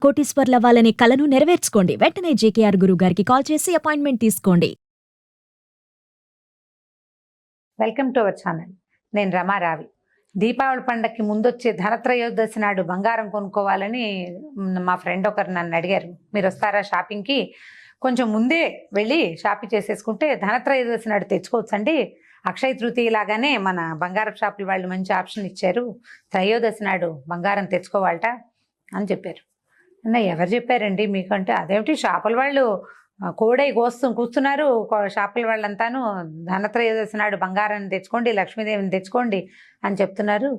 కోటీశ్వర్లవ్వాలనే కలను నెరవేర్చుకోండి. వెంటనే జేకేఆర్ గురువు గారికి కాల్ చేసి అపాయింట్మెంట్ తీసుకోండి. Welcome to our channel. నేను రమారావి. దీపావళి పండగకి ముందొచ్చే ధనత్రయోదశి నాడు బంగారం కొనుక్కోవాలని మా ఫ్రెండ్ ఒకరు నన్ను అడిగారు, మీరు వస్తారా షాపింగ్కి, కొంచెం ముందే వెళ్ళి షాపింగ్ చేసేసుకుంటే ధనత్రయోదశి నాడు తెచ్చుకోవచ్చండి, అక్షయ తృతీయ లాగానే మన బంగారం షాపుల వాళ్ళు మంచి ఆప్షన్ ఇచ్చారు, త్రయోదశి నాడు బంగారం తెచ్చుకోవాలట అని చెప్పారు. ఎవరు చెప్పారండి మీకు అంటే, అదేమిటి షాపుల వాళ్ళు కోడై కూస్తున్నారు, షాపుల వాళ్ళంతాను ధనత్రయోదశి నాడు బంగారాన్ని తెచ్చుకోండి, లక్ష్మీదేవిని తెచ్చుకోండి అని చెప్తున్నారు.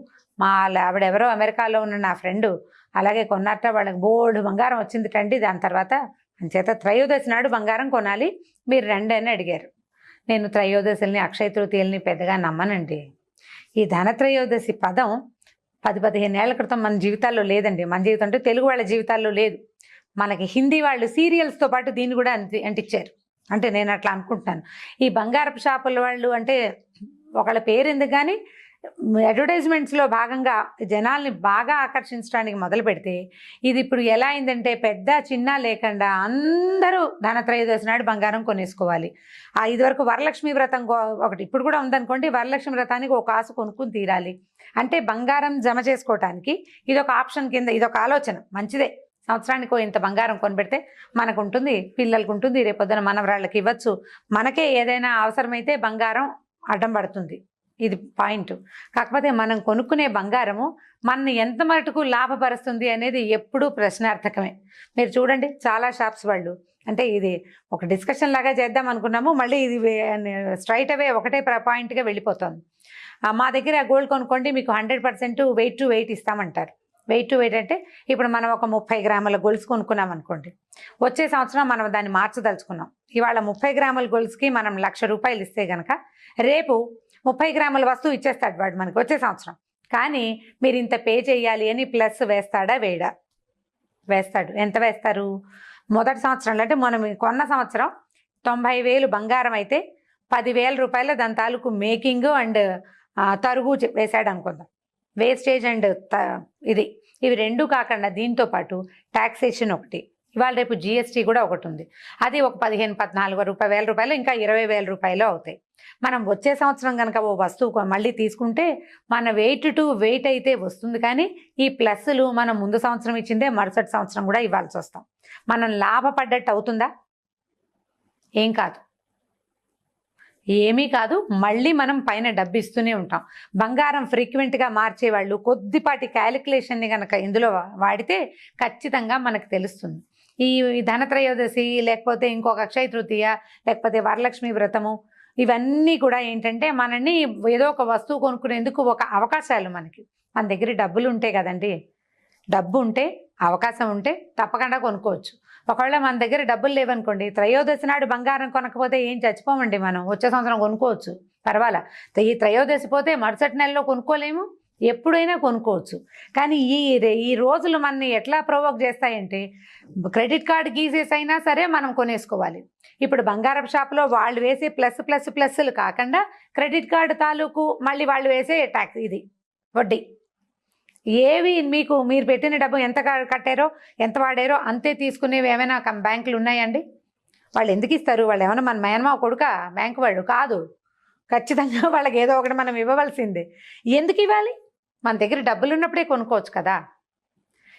ఆవిడెవరో అమెరికాలో ఉన్న నా ఫ్రెండు అలాగే కొన్నారట, వాళ్ళకి బోల్డ్ బంగారం వచ్చిందిటండి. దాని తర్వాత అంచేత త్రయోదశి నాడు బంగారం కొనాలి, మీరు రండి అని అడిగారు. నేను త్రయోదశిని అక్షయ తృతీయల్ని పెద్దగా నమ్మనండి. ఈ ధనత్రయోదశి పదం 10-15 ఏళ్ల క్రితం మన జీవితాల్లో లేదండి. మన జీవితం అంటే తెలుగు వాళ్ళ జీవితాల్లో లేదు. మనకి హిందీ వాళ్ళు సీరియల్స్తో పాటు దీన్ని కూడా అంటించారు. అంటే నేను అట్లా అనుకుంటున్నాను. ఈ బంగారపు షాపుల వాళ్ళు అంటే ఒకళ్ళ పేరు ఎందుకు కానీ అడ్వర్టైజ్మెంట్స్లో భాగంగా జనాల్ని బాగా ఆకర్షించడానికి మొదలు పెడితే ఇది ఇప్పుడు ఎలా అయిందంటే పెద్ద చిన్న లేకుండా అందరూ ధనత్రయోదశి నాడు బంగారం కొనేసుకోవాలి. ఇదివరకు వరలక్ష్మి వ్రతం ఒకటి ఇప్పుడు కూడా ఉందనుకోండి, వరలక్ష్మి వ్రతానికి ఒక కాసు కొనుక్కుని తీరాలి అంటే బంగారం జమ చేసుకోవటానికి ఇదొక ఆప్షన్ కింద, ఇదొక ఆలోచన మంచిదే. సంవత్సరానికి ఇంత బంగారం కొనిపెడితే మనకు ఉంటుంది, పిల్లలకు ఉంటుంది, రేపొద్దున మనవరాళ్ళకి ఇవ్వచ్చు, మనకే ఏదైనా అవసరమైతే బంగారం అడ్డం పడుతుంది. ఇది పాయింట్. కాకపోతే మనం కొనుక్కునే బంగారము మనని ఎంత మటుకు లాభపరుస్తుంది అనేది ఎప్పుడూ ప్రశ్నార్థకమే. మీరు చూడండి, చాలా షాప్స్ వాళ్ళు అంటే ఇది ఒక డిస్కషన్ లాగా చేద్దాం అనుకున్నాము, మళ్ళీ ఇది స్ట్రైట్ అవే ఒకటే పాయింట్గా వెళ్ళిపోతుంది. మా దగ్గర గోల్డ్ కొనుక్కోండి మీకు 100% వెయిట్ టు వెయిట్ ఇస్తామంటారు. వెయిట్ టు వెయిట్ అంటే ఇప్పుడు మనం ఒక 30 గ్రాముల గొలుసు కొనుక్కున్నాం అనుకోండి, వచ్చే సంవత్సరం మనం దాన్ని మార్చదలుచుకున్నాం. ఇవాళ 30 గ్రాముల గొలుసుకి మనం ₹1,00,000 ఇస్తే కనుక రేపు 30 గ్రాముల వస్తువు ఇచ్చేస్తాడు వాడు మనకి వచ్చే సంవత్సరం. కానీ మీరు ఇంత పే చేయాలి అని ప్లస్ వేస్తాడా వేయడా? వేస్తాడు. ఎంత వేస్తారు? మొదటి సంవత్సరంలో అంటే మనం కొన్న సంవత్సరం 90,000 బంగారం అయితే ₹10,000 దాని తాలూకు మేకింగ్ అండ్ తరుగు వేసాడు అనుకుందాం. వేస్టేజ్ అండ్ ఇవి రెండు కాకుండా దీంతో పాటు ట్యాక్సేషన్ ఒకటి, ఇవాళ రేపు జిఎస్టీ కూడా ఒకటి ఉంది. అది ఒక 15-14 వేల ఇంకా 20,000 అవుతాయి. మనం వచ్చే సంవత్సరం కనుక ఓ వస్తువు మళ్ళీ తీసుకుంటే మన వెయిట్ టు వెయిట్ అయితే వస్తుంది, కానీ ఈ ప్లస్లు మనం ముందు సంవత్సరం ఇచ్చిందే మరుసటి సంవత్సరం కూడా ఇవ్వాల్సి వస్తాం. మనం లాభపడ్డట్టు అవుతుందా? ఏం కాదు, ఏమీ కాదు. మళ్ళీ మనం పైన డబ్బు ఇస్తూనే ఉంటాం. బంగారం ఫ్రీక్వెంట్గా మార్చేవాళ్ళు కొద్దిపాటి క్యాలిక్యులేషన్ని కనుక ఇందులో వాడితే ఖచ్చితంగా మనకు తెలుస్తుంది. ఈ ధనత్రయోదశి లేకపోతే ఇంకొక అక్షయ తృతీయ లేకపోతే వరలక్ష్మి వ్రతము ఇవన్నీ కూడా ఏంటంటే మనని ఏదో ఒక వస్తువు కొనుక్కునేందుకు ఒక అవకాశాలు. మన దగ్గర డబ్బులు ఉంటే కదండి, డబ్బు ఉంటే అవకాశం ఉంటే తప్పకుండా కొనుక్కోవచ్చు. ఒకవేళ మన దగ్గర డబ్బులు లేవనుకోండి, త్రయోదశి నాడు బంగారం కొనకపోతే ఏం చచ్చిపోమండి, మనం వచ్చే సంవత్సరం కొనుక్కోవచ్చు, పర్వాలా. ఈ త్రయోదశి పోతే మరుసటి నెలలో కొనుక్కోలేము, ఎప్పుడైనా కొనుక్కోవచ్చు. కానీ ఈ రోజులు మనని ఎట్లా ప్రొవోక్ చేస్తాయంటే క్రెడిట్ కార్డు గీసేసైనా సరే మనం కొనేసుకోవాలి. ఇప్పుడు బంగారపు షాపులో వాళ్ళు వేసే ప్లస్లు కాకుండా క్రెడిట్ కార్డు తాలూకు మళ్ళీ వాళ్ళు వేసే ట్యాక్స్, ఇది వడ్డీ, ఏవి మీరు పెట్టిన డబ్బు ఎంత కట్టారో ఎంత వాడారో అంతే తీసుకునేవి ఏమైనా బ్యాంకులు ఉన్నాయండి? వాళ్ళు ఎందుకు ఇస్తారు? వాళ్ళు ఏమైనా మన మేనమావ కొడుక బ్యాంకు వాళ్ళు కాదు. ఖచ్చితంగా వాళ్ళకి ఏదో ఒకటి మనం ఇవ్వవలసిందే. ఎందుకు ఇవ్వాలి? మన దగ్గర డబ్బులు ఉన్నప్పుడే కొనుక్కోవచ్చు కదా.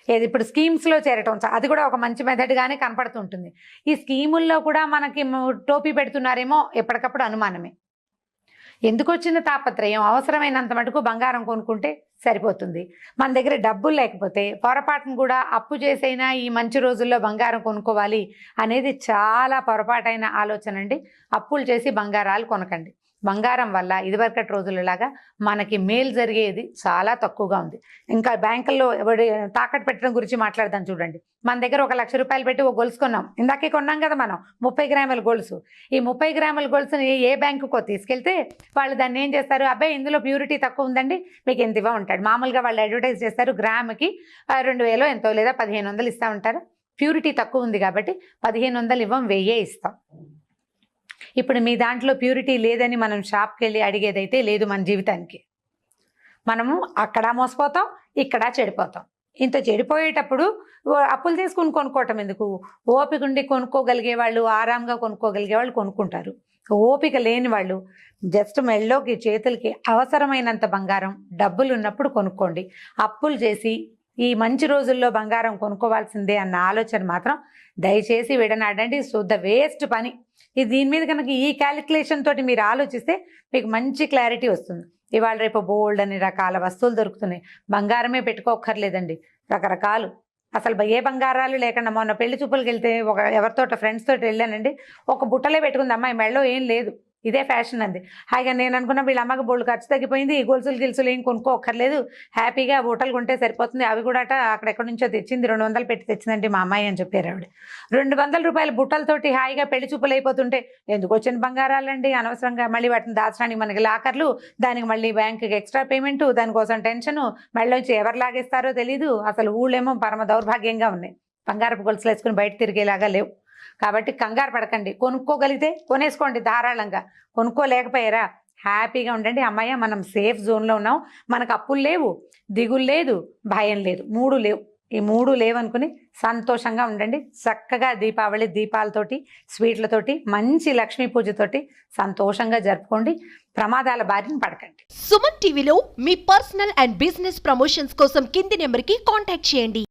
ఏది ఇప్పుడు స్కీమ్స్లో చేరటం, అది కూడా ఒక మంచి మెథడ్గానే కనపడుతుంటుంది. ఈ స్కీముల్లో కూడా మనకి టోపీ పెడుతున్నారేమో ఎప్పటికప్పుడు అనుమానమే. ఎందుకు వచ్చిన తాపత్రయం? అవసరమైనంత మటుకు బంగారం కొనుక్కుంటే సరిపోతుంది. మన దగ్గర డబ్బులు లేకపోతే పొరపాటును కూడా అప్పు చేసైనా ఈ మంచి రోజుల్లో బంగారం కొనుక్కోవాలి అనేది చాలా పొరపాటైన ఆలోచన అండి. అప్పులు చేసి బంగారాలు కొనకండి. బంగారం వల్ల ఇదివరకటి రోజులలాగా మనకి మేలు జరిగేది చాలా తక్కువగా ఉంది. ఇంకా బ్యాంకుల్లో తాకట్టు పెట్టడం గురించి మాట్లాడదాం చూడండి. మన దగ్గర ఒక ₹1,00,000 పెట్టి ఒక గొలుసు కొన్నాం, ఇందాకే కొన్నాం కదా మనం 30 గ్రాముల గొలుసు. ఈ 30 గ్రాముల గొలుసుని ఏ బ్యాంకుకో తీసుకెళ్తే వాళ్ళు దాన్ని ఏం చేస్తారు, అబ్బాయి ఇందులో ప్యూరిటీ తక్కువ ఉందండి మీకు ఎంత ఇవ్వ ఉంటాడు. మామూలుగా వాళ్ళు అడ్వర్టైజ్ చేస్తారు, గ్రాముకి 2,000 ఎంతో లేదా 1,500 ఇస్తూ ఉంటారు. ప్యూరిటీ తక్కువ ఉంది కాబట్టి 1,500 ఇవ్వం, 1000 ఇస్తాం. ఇప్పుడు మీ దాంట్లో ప్యూరిటీ లేదని మనం షాప్కి వెళ్ళి అడిగేదైతే లేదు. మన జీవితానికి మనము అక్కడ మోసపోతాం, ఇక్కడ చెడిపోతాం. ఇంత చెడిపోయేటప్పుడు అప్పులు తీసుకుని కొనుక్కోవటం ఎందుకు? ఓపిక ఉండి కొనుక్కోగలిగే వాళ్ళు, ఆరాంగా కొనుక్కోగలిగే వాళ్ళు కొనుక్కుంటారు. ఓపిక లేని వాళ్ళు జస్ట్ మెళ్ళోకి చేతులకి అవసరమైనంత బంగారం డబ్బులు ఉన్నప్పుడు కొనుక్కోండి. అప్పులు చేసి ఈ మంచి రోజుల్లో బంగారం కొనుక్కోవాల్సిందే అన్న ఆలోచన మాత్రం దయచేసి విడనాడండి. శుద్ధ వేస్ట్ పని. దీని మీద కనుక ఈ క్యాలిక్యులేషన్ తోటి మీరు ఆలోచిస్తే మీకు మంచి క్లారిటీ వస్తుంది. ఇవాళ రేపు బోల్డ్ అన్ని రకాల వస్తువులు దొరుకుతున్నాయి. బంగారమే పెట్టుకోక్కర్లేదండి, రకరకాలు. అసలు ఏ బంగారాలు లేకుండా మొన్న పెళ్లి చూపులకు వెళ్తే ఎవరితోట ఫ్రెండ్స్ తోటి వెళ్ళానండి. ఒక బుట్టలే పెట్టుకుంది అమ్మాయి, మెడలో ఏం లేదు. ఇదే ఫ్యాషన్ అంది. హాయిగా నేను అనుకున్నా వీళ్ళ అమ్మకి బోల్డ్ ఖర్చు తగ్గిపోయింది, ఈ గొలుసులు గిలుసులు ఏం కొనుక్కోక్కర్లేదు, హ్యాపీగా బుట్టలు కొంటే సరిపోతుంది. అవి కూడా అక్కడెక్కడి నుంచో తెచ్చింది, 200 పెట్టి తెచ్చిందండి మా అమ్మాయి అని చెప్పారు ఆవిడ. 200 రూపాయల బుట్టలతోటి హాయిగా పెళ్లి చూపులు అయిపోతుంటే ఎందుకు వచ్చిన బంగారాలండి అనవసరంగా? మళ్ళీ వాటిని దాచడానికి మనకి లాకర్లు, దానికి మళ్ళీ బ్యాంకుకి ఎక్స్ట్రా పేమెంటు, దానికోసం టెన్షను, మళ్ళీ ఎవరు లాగేస్తారో తెలీదు. అసలు ఊళ్ళేమో పరమ దౌర్భాగ్యంగా ఉన్నాయి, బంగారపు గొలుసులు వేసుకుని బయట తిరిగేలాగా లేవు. కాబట్టి కంగారు పడకండి. కొనుక్కోగలిగితే కొనేసుకోండి ధారాళంగా. కొనుక్కోలేకపోయారా హ్యాపీగా ఉండండి. అమ్మాయి మనం సేఫ్ జోన్లో ఉన్నాం, మనకు అప్పులు లేవు, దిగులు లేదు, భయం లేదు, 3 లేవు. ఈ 3 లేవనుకుని సంతోషంగా ఉండండి. చక్కగా దీపావళి దీపాలతోటి, స్వీట్లతోటి, మంచి లక్ష్మీ పూజతోటి సంతోషంగా జరుపుకోండి. ప్రమాదాల బారిన పడకండి. సుమన్ టీవీలో మీ పర్సనల్ అండ్ బిజినెస్ ప్రమోషన్స్ కోసం కింది నెంబర్కి కాంటాక్ట్ చేయండి.